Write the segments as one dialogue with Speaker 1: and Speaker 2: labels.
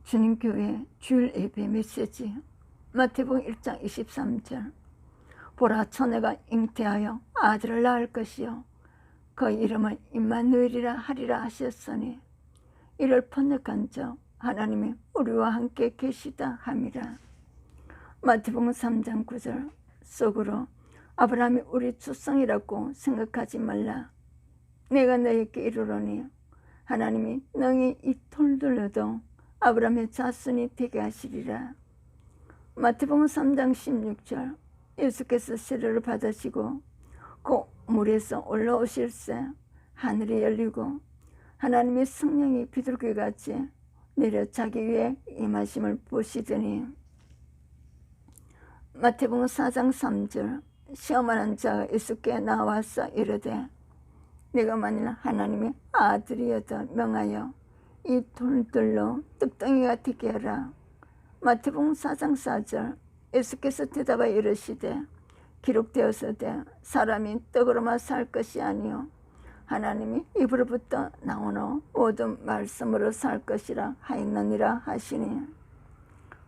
Speaker 1: 주님교회 주일 예배 메시지 마태복음 1장 23절. 보라, 처녀가 잉태하여 아들을 낳을 것이요 그 이름을 임마누엘이라 하리라 하셨으니 이를 번역한 적 하나님이 우리와 함께 계시다 함이라. 마태복음 3장 9절. 속으로 아브라함이 우리 조상이라고 생각하지 말라. 내가 너에게 이르노니 하나님이 너희 이 돌들로도 아브라함의 자손이 되게 하시리라. 마태복음 3장 16절. 예수께서 세례를 받으시고 그 물에서 올라오실새 하늘이 열리고 하나님의 성령이 비둘기같이 내려 자기 위에 임하심을 보시더니. 마태복음 4장 3절. 시험하는 자가 예수께 나와서 이르되 네가 만일 하나님의 아들이어도 명하여 이 돌들로 떡덩이가 되게 하라. 마태복음 4장 4절. 예수께서 대답하여 이르시되 기록되었으되 사람이 떡으로만 살 것이 아니요 하나님이 입으로부터 나오는 모든 말씀으로 살 것이라 하였느니라 하시니.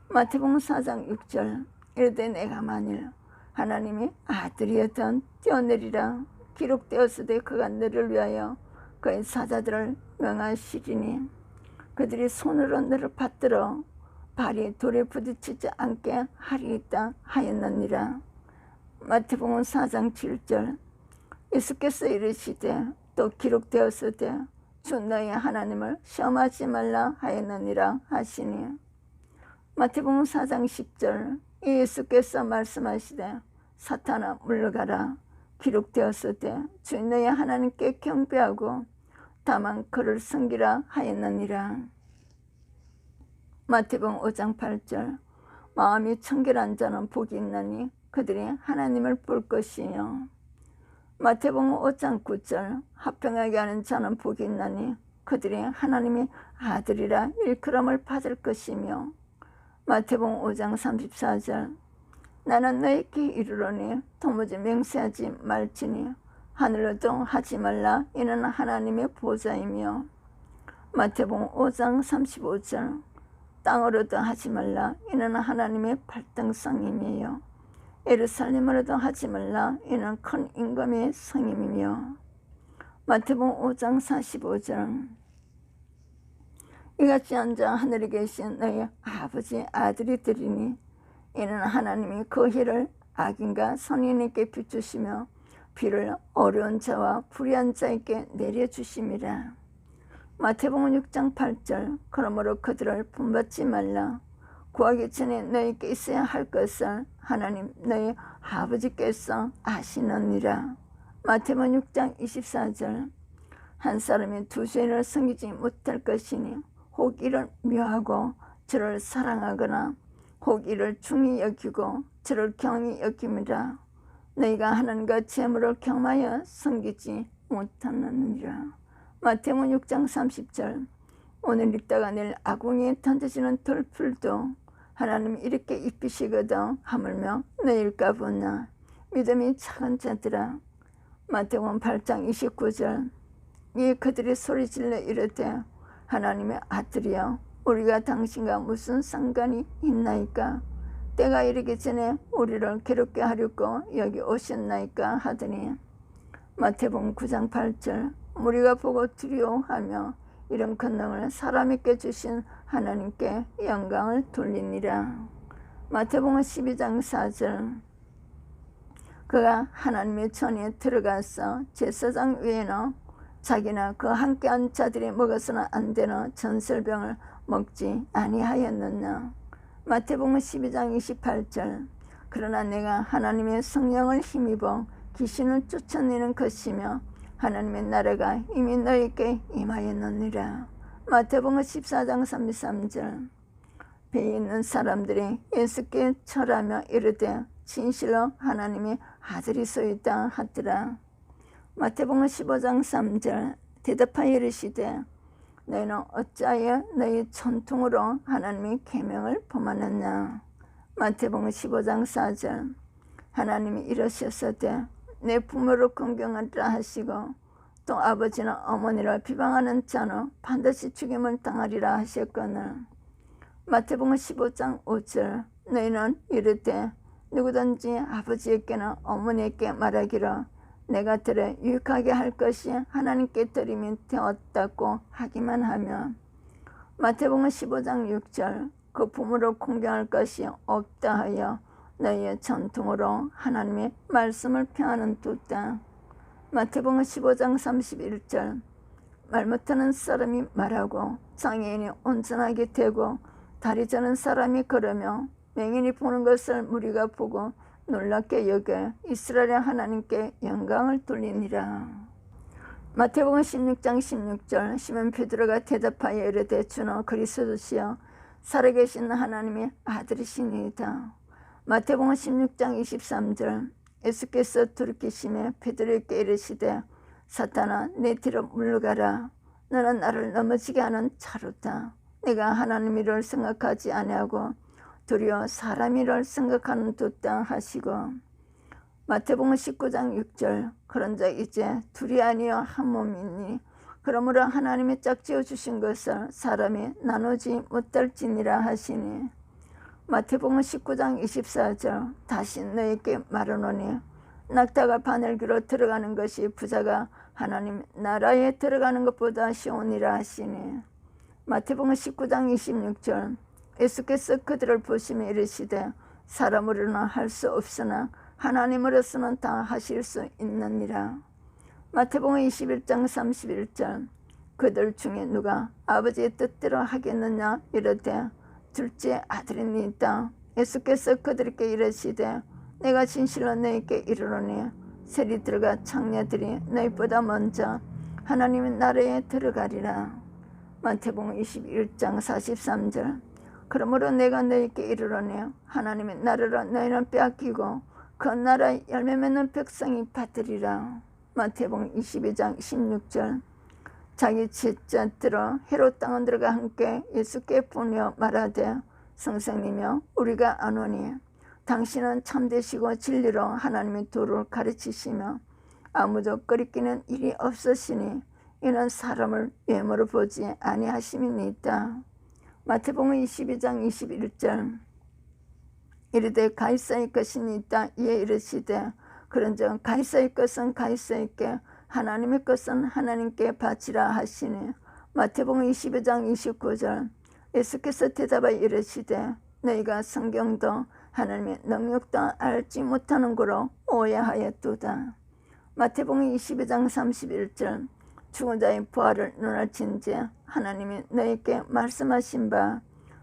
Speaker 1: 마태복음 4장 6절. 이르되 내가 만일 하나님이 아들이었던 뛰어내리라. 기록되었으되 그가 너를 위하여 그의 사자들을 명하시리니 그들이 손으로 너를 받들어 발이 돌에 부딪히지 않게 하리이다 하였느니라. 마태복음 4장 7절. 예수께서 이르시되 또 기록되었으되 주 너희 하나님을 시험하지 말라 하였느니라 하시니. 마태복음 4장 10절. 예수께서 말씀하시되 사탄아 물러가라. 기록되었으되 주 너희 하나님께 경배하고 다만 그를 섬기라 하였느니라. 마태복음 5장 8절. 마음이 청결한 자는 복이 있나니 그들이 하나님을 볼 것이요. 마태복음 5장 9절. 화평하게 하는 자는 복이 있나니 그들이 하나님의 아들이라 일컬음을 받을 것이며. 마태복음 5장 34절. 나는 너에게 이르노니 도무지 맹세하지 말지니 하늘로도 하지 말라. 이는 하나님의 보좌이며. 마태복음 5장 35절. 땅으로도 하지 말라. 이는 하나님의 발등상임이요 예루살렘으로도 하지 말라. 이는 큰 임금의 성임이며. 마태복음 5장 45절. 이같이 앉아 하늘에 계신 너희 아버지 아들이 되리니 이는 하나님이 그 해를 악인과 선인에게 비추시며 비를 어려운 자와 불의한 자에게 내려주심이라. 마태복음 6장 8절. 그러므로 그들을 본받지 말라. 구하기 전에 너희에게 있어야 할 것을 하나님 너희 아버지께서 아시느니라. 마태복음 6장 24절. 한 사람이 두 죄인을 섬기지 못할 것이니 혹 이를 묘하고 저를 사랑하거나 혹 이를 중히 여기고 저를 경히 여김이라. 너희가 하나님과 재물을 경하여 섬기지 못하느니라. 마태복음 6장 30절. 오늘 있다가 내일 아궁이에 던져지는 돌풀도 하나님이 이렇게 입히시거든 하물며 너희일까 보나. 믿음이 작은 자들아. 마태복음 8장 29절. 이 그들이 소리질러 이르되 하나님의 아들이여 우리가 당신과 무슨 상관이 있나이까. 때가 이르기 전에 우리를 괴롭게 하려고 여기 오셨나이까 하더니. 마태복음 9장 8절. 우리가 보고 두려워하며 이런 권능을 사람에게 주신 하나님께 영광을 돌리니라. 마태복음 12장 4절. 그가 하나님의 전에 들어가서 제사장 외에는 자기나 그 함께한 자들이 먹어서는 안 되는 전설병을 먹지 아니하였느냐. 마태복음 12장 28절. 그러나 내가 하나님의 성령을 힘입어 귀신을 쫓아내는 것이며 하나님의 나라가 이미 너에게 임하였느니라. 마태복음 14장 33절. 배에 있는 사람들이 예수께 절하며 이르되 진실로 하나님의 아들이소이다 하더라. 마태복음 15장 3절. 대답하여 이르시되 너희는 어찌하여 너희 전통으로 하나님의 계명을 범하느냐. 마태복음 15장 4절. 하나님이 이러셨으되 내 부모를 공경하라 하시고 또 아버지나 어머니를 비방하는 자는 반드시 죽임을 당하리라 하셨거늘. 마태복음 15장 5절 너희는 이르되 누구든지 아버지에게나 어머니에게 말하기를 내가 들에 유익하게 할 것이 하나님께 드림이 되었다고 하기만 하면 마태복음 15장 6절 그 부모를 공경할 것이 없다 하여 너희의 전통으로 하나님의 말씀을 폐하는 두다. 마태복음 15장 31절 말 못하는 사람이 말하고 장애인이 온전하게 되고 다리 저는 사람이 걸으며 맹인이 보는 것을 무리가 보고 놀랍게 여겨 이스라엘의 하나님께 영광을 돌리니라. 마태복음 16장 16절 시몬 베드로가 대답하여 이르되 주는 그리스도시여 살아계신 하나님의 아들이시니이다. 마태복음 16장 23절 예수께서 돌이키시며 베드로에게 이르시되 사탄아 내 뒤로 물러가라. 너는 나를 넘어지게 하는 자루다. 내가 하나님 일을 생각하지 아니하고 도리어 사람 일을 생각하는 듯다 하시고 마태복음 19장 6절 그런자 이제 둘이 아니여 한 몸이니 그러므로 하나님이 짝지어 주신 것을 사람이 나누지 못할지니라 하시니 마태복음 19장 24절 다시 너희에게 말하노니 낙타가 바늘귀로 들어가는 것이 부자가 하나님 나라에 들어가는 것보다 쉬우니라 하시니 마태복음 19장 26절 예수께서 그들을 보시며 이르시되 사람으로는 할 수 없으나 하나님으로서는 다 하실 수 있느니라. 마태복음 21장 31절 그들 중에 누가 아버지의 뜻대로 하겠느냐 이르되 둘째 아들이니이다. 예수께서 그들에게 이르시되 내가 진실로 너희에게 이르노니 세리 들어가 창녀들이 너희보다 먼저 하나님의 나라에 들어가리라. 마태복음 21장 43절 그러므로 내가 너희에게 이르노니 하나님의 나라를 너희는 빼앗기고 그 나라의 열매 맺는 백성이 받으리라. 마태복음 22장 16절 자기 제자들어 헤롯 당원들과 함께 예수께 보내어 말하되 선생님이여 우리가 아노니 당신은 참되시고 진리로 하나님의 도를 가르치시며 아무도 꺼리끼는 일이 없으시니 이는 사람을 외모로 보지 아니하심이니이다. 마태복음 22장 21절 이르되 가이사의 것이니이다. 이에 이르시되 그런즉 가이사의 것은 가이사에게 하나님의 것은 하나님께 바치라 하시니 마태복음 22장 29절 예수께서 대답하여 이르시되 너희가 성경도 하나님의 능력도 알지 못하는 거로 오해하였도다. 마태복음 22장 31절 죽은 자의 부활을 눈알 친지 하나님이 너희에게 말씀하신 바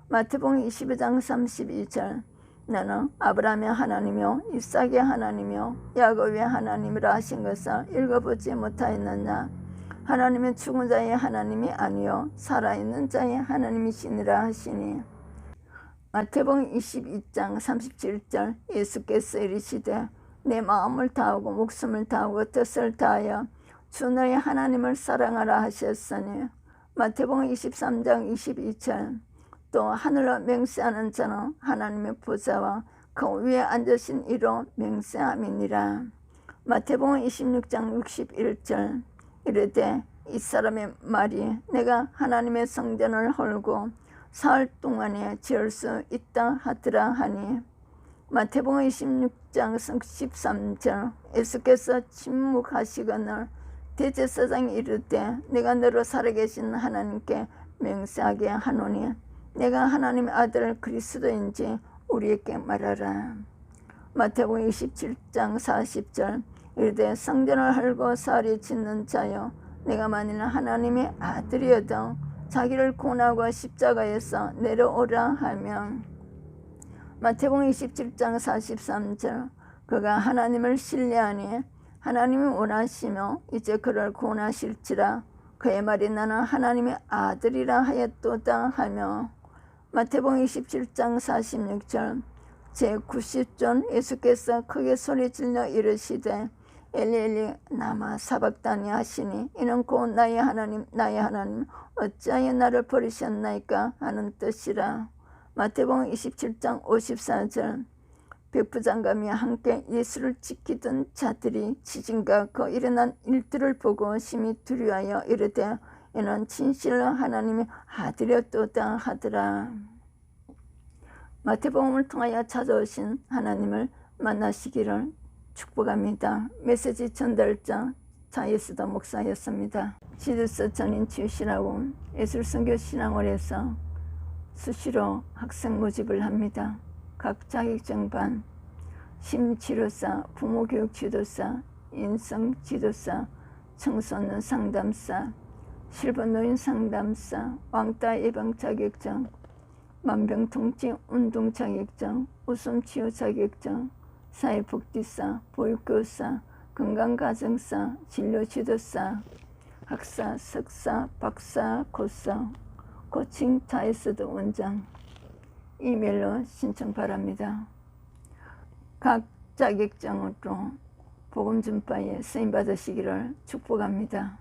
Speaker 1: 마태복음 22장 32절 나는 아브라함의 하나님이요 이삭의 하나님이요 야곱의 하나님이라 하신 것을 읽어보지 못하였느냐. 하나님은 죽은 자의 하나님이 아니요 살아있는 자의 하나님이시니라 하시니 마태복음 22장 37절 예수께서 이르시되 내 마음을 다하고 목숨을 다하고 뜻을 다하여 주 너의 하나님을 사랑하라 하셨으니 마태복음 23장 22절 또 하늘로 맹세하는 자는 하나님의 보좌와 그 위에 앉으신 이로 맹세함이니라. 마태복음 26장 61절 이르되 이 사람의 말이 내가 하나님의 성전을 헐고 사흘 동안에 지을 수 있다 하더라 하니 마태복음 26장 13절 예수께서 침묵하시거늘 대제사장이 이르되 내가 너로 살아계신 하나님께 맹세하게 하노니 내가 하나님의 아들 그리스도인지 우리에게 말하라. 마태복음 27장 40절 이르되 성전을 헐고 사흘에 짓는 자여 내가 만일 하나님의 아들이어도 자기를 고난하고 십자가에서 내려오라 하면 마태복음 27장 43절 그가 하나님을 신뢰하니 하나님이 원하시며 이제 그를 고난하실지라 그의 말이 나는 하나님의 아들이라 하였도다 하며 마태복음 27장 46절 제90전 예수께서 크게 소리질러 이르시되 엘리 엘리 나마 사박다니 하시니 이는 곧 나의 하나님 어찌하여 나를 버리셨나이까 하는 뜻이라. 마태복음 27장 54절 백부장감이 함께 예수를 지키던 자들이 지진과 그 일어난 일들을 보고 심히 두려워하여 이르되 이는 진실로 하나님의 아들이었도다 하더라. 마태복음을 통하여 찾아오신 하나님을 만나시기를 축복합니다. 메시지 전달자 차예수도 목사였습니다. 지도서 전인 치유신하고 예술선교 신앙원에서 수시로 학생 모집을 합니다. 각 자격증반, 심리치료사, 부모교육 지도사, 인성지도사, 청소년 상담사, 실버노인 상담사, 왕따 예방 자격증, 만병통치 운동 자격증, 웃음치유 자격증, 사회복지사, 보육교사, 건강가정사, 진료지도사, 학사, 석사, 박사, 고사, 코칭 차에서도 원장, 이메일로 신청 바랍니다. 각 자격증으로 복음 전파에 쓰임 받으시기를 축복합니다.